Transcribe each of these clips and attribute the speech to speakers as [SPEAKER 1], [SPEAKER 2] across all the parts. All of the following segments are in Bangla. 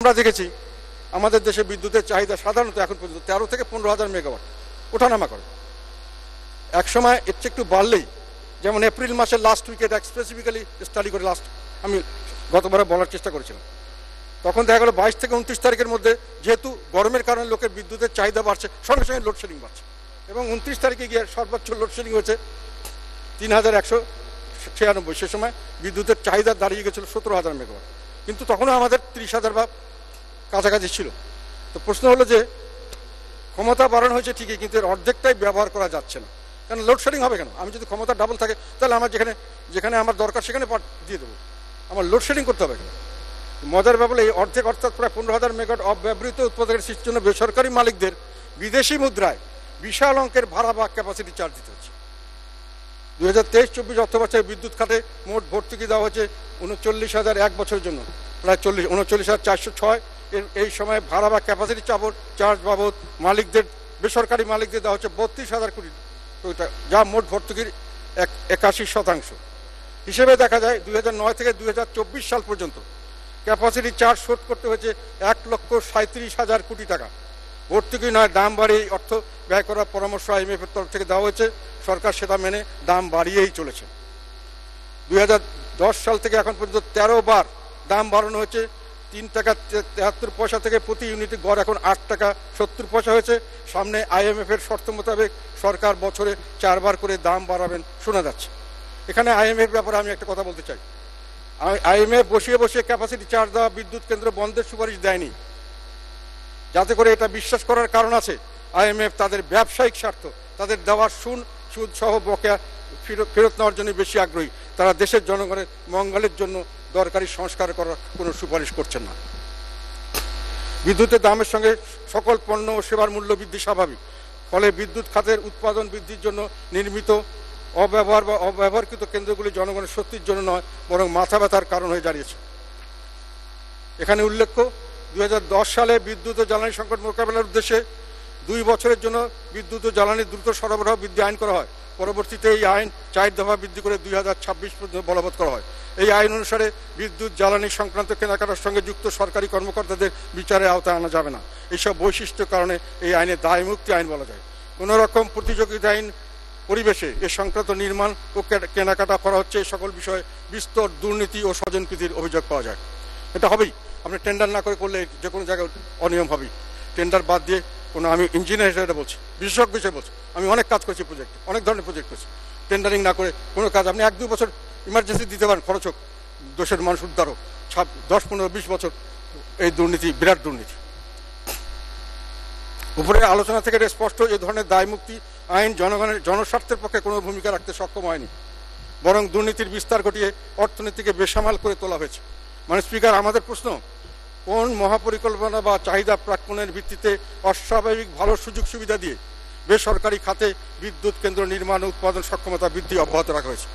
[SPEAKER 1] আমরা দেখেছি আমাদের দেশে বিদ্যুতের চাহিদা সাধারণত এখন পর্যন্ত 13 থেকে 15,000 মেগাওয়াট ওঠানামা করে। এক সময় এর চেয়ে একটু বাড়লেই, যেমন এপ্রিল মাসের লাস্ট উইকে এটা স্পেসিফিক্যালি স্টাডি করে আমি গতবারে বলার চেষ্টা করেছিলাম, তখন দেখা গেল 22 থেকে 29 তারিখের মধ্যে যেহেতু গরমের কারণে লোকের বিদ্যুতের চাহিদা বাড়ছে, সঙ্গে সঙ্গে লোডশেডিং বাড়ছে, এবং 29 তারিখে গিয়ে সর্বোচ্চ লোডশেডিং হয়েছে 3196। সে সময় বিদ্যুতের চাহিদা দাঁড়িয়ে গেছিল 17,000 মেগাওয়াট, কিন্তু তখনও আমাদের 30,000 বা কাছাকাছি ছিল। তো প্রশ্ন হলো যে ক্ষমতা বাড়ানো হয়েছে ঠিকই, কিন্তু এর অর্ধেকটাই ব্যবহার করা যাচ্ছে না। কারণ লোডশেডিং হবে কেন? আমি যদি ক্ষমতা ডাবল থাকে তাহলে আমার যেখানে আমার দরকার সেখানে দিয়ে দেবো, আমার লোডশেডিং করতে হবে কেন? মজার ব্যাপার, এই অর্ধেক অর্থাৎ প্রায় 15,000 মেগাওয়াট অব্যবহৃত উৎপাদনের সৃষ্টির জন্য বেসরকারি মালিকদের বিদেশি মুদ্রায় বিশাল অঙ্কের ভাড়া বা ক্যাপাসিটি চার্জ দিতে হচ্ছে। 2023-24 অর্থবছরে বিদ্যুৎ খাতে মোট ভর্তুকি দেওয়া হচ্ছে 39,000 এক বছরের জন্য, প্রায় 39,406। এই সময় ভাড়া বা ক্যাপাসিটি চার্জ বাবদ বেসরকারি মালিকদের দেওয়া হচ্ছে 32,000 কোটি টাকা, যা মোট ভর্তুকির 81%। হিসেবে দেখা যায় 2009 থেকে 2024 সাল পর্যন্ত ক্যাপাসিটি চার্জ শোধ করতে হয়েছে 1,37,000 কোটি টাকা। ভর্তুকি নয়, দাম বাড়িয়ে অর্থ ব্যয় করার পরামর্শ IMF এর তরফ থেকে দেওয়া হয়েছে, সরকার সেটা মেনে দাম বাড়িয়েই চলেছে। 2010 সাল থেকে এখন পর্যন্ত 13 বার দাম বাড়ানো হয়েছে। 3 টাকা 73 পয়সা থেকে প্রতি ইউনিটে গড় এখন 8 টাকা 70 পয়সা হয়েছে। সামনে IMF এর শর্ত মোতাবেক সরকার বছরে 4 বার করে দাম বাড়াবেন শোনা যাচ্ছে। এখানে IMF ব্যাপারে আমি একটা কথা বলতে চাই। IMF বসিয়ে বসিয়ে ক্যাপাসিটি চার্জ দেওয়া বিদ্যুৎ কেন্দ্র বন্ধের সুপারিশ দেয়নি, যাতে করে এটা বিশ্বাস করার কারণ আছে IMF তাদের ব্যবসায়িক স্বার্থ, তাদের দেওয়ার সুদ সহ বকেয়া ফেরত নেওয়ার জন্য বেশি আগ্রহী। তারা দেশের জনগণের মঙ্গলের জন্য দরকারি সংস্কার করার কোনো সুপারিশ করছেন না। বিদ্যুতের দামের সঙ্গে সকল পণ্য ও সেবার মূল্য বৃদ্ধি স্বাভাবিক, ফলে বিদ্যুৎ খাতের উৎপাদন বৃদ্ধির জন্য নির্মিত অব্যবহারকৃত কেন্দ্রগুলি জনগণের স্বস্তির জন্য নয়, বরং মাথা ব্যথার কারণ হয়ে দাঁড়িয়েছে। এখানে উল্লেখ্য, 2010 সালে বিদ্যুৎ ও জ্বালানি সংকট মোকাবেলার উদ্দেশ্যে 2 বছরের জন্য বিদ্যুৎ ও জ্বালানির দ্রুত সরবরাহ বৃদ্ধি আইন করা হয়। পরবর্তীতে এই আইন 4 দফা বৃদ্ধি করে 2026 পর্যন্ত বলবৎ করা হয়। এই আইন অনুসারে বিদ্যুৎ জ্বালানি সংক্রান্ত কেনাকাটার সঙ্গে যুক্ত সরকারি কর্মকর্তাদের বিচারের আওতায় আনা যাবে না। এইসব বৈশিষ্ট্যের কারণে এই আইনে দায়মুক্তি আইন বলা যায়। কোনো রকম প্রতিযোগিতা আইন পরিবেশে এ সংক্রান্ত নির্মাণ ও কেনাকাটা করা হচ্ছে, এই সকল বিষয়ে বিস্তর দুর্নীতি ও স্বজনপ্রীতির অভিযোগ পাওয়া যায়। এটা হবেই, আপনি টেন্ডার না করে করলে যে কোনো জায়গায় অনিয়ম হবেই। টেন্ডার বাদ দিয়ে আমি ইঞ্জিনিয়ার হিসেবে বলছি, বিশেষজ্ঞ হিসেবে বলছি, আমি অনেক কাজ করছি প্রজেক্টে, অনেক ধরনের প্রজেক্ট করছি। টেন্ডারিং না করে কোনো কাজ আপনি 1-2 বছর ইমার্জেন্সি দিতে পারেন, খরচ হোক, দেশের মানুষ উদ্ধার হোক। 10-15-20 বছর এই দুর্নীতি, বিরাট দুর্নীতি। উপরে আলোচনা থেকে স্পষ্ট, এ ধরনের দায়মুক্তি আইন জনস্বার্থের পক্ষে কোনো ভূমিকা রাখতে সক্ষম হয়নি, বরং দুর্নীতির বিস্তার ঘটিয়ে অর্থনীতিকে বেসামাল করে তোলা হয়েছে। স্পিকার, আমাদের প্রশ্ন, কোন মহাপরিকল্পনা বা চাহিদা প্রাক্কলনের ভিত্তিতে অস্বাভাবিক ভালো সুযোগ সুবিধা দিয়ে বেসরকারি খাতে বিদ্যুৎ কেন্দ্র নির্মাণ ও উৎপাদন সক্ষমতা বৃদ্ধি অব্যাহত রাখা হয়েছে?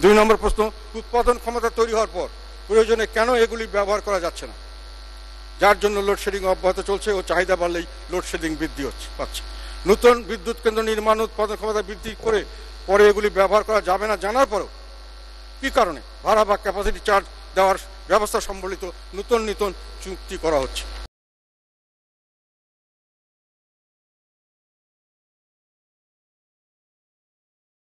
[SPEAKER 1] 2 নম্বর প্রশ্ন, উৎপাদন ক্ষমতা তৈরি হওয়ার পর প্রয়োজনে কেন এগুলি ব্যবহার করা যাচ্ছে না, যার জন্য লোডশেডিং অব্যাহত চলছে ও চাহিদা বাড়লেই লোডশেডিং বৃদ্ধি পাচ্ছে? নতুন বিদ্যুৎ কেন্দ্র নির্মাণ উৎপাদন ক্ষমতা বৃদ্ধি করে পরে এগুলি ব্যবহার করা যাবে না জানার পরেও কি কারণে ভাড়া বা ক্যাপাসিটি চার্জ দেওয়ার ব্যবস্থা সম্বলিত নতুন চুক্তি করা হচ্ছে?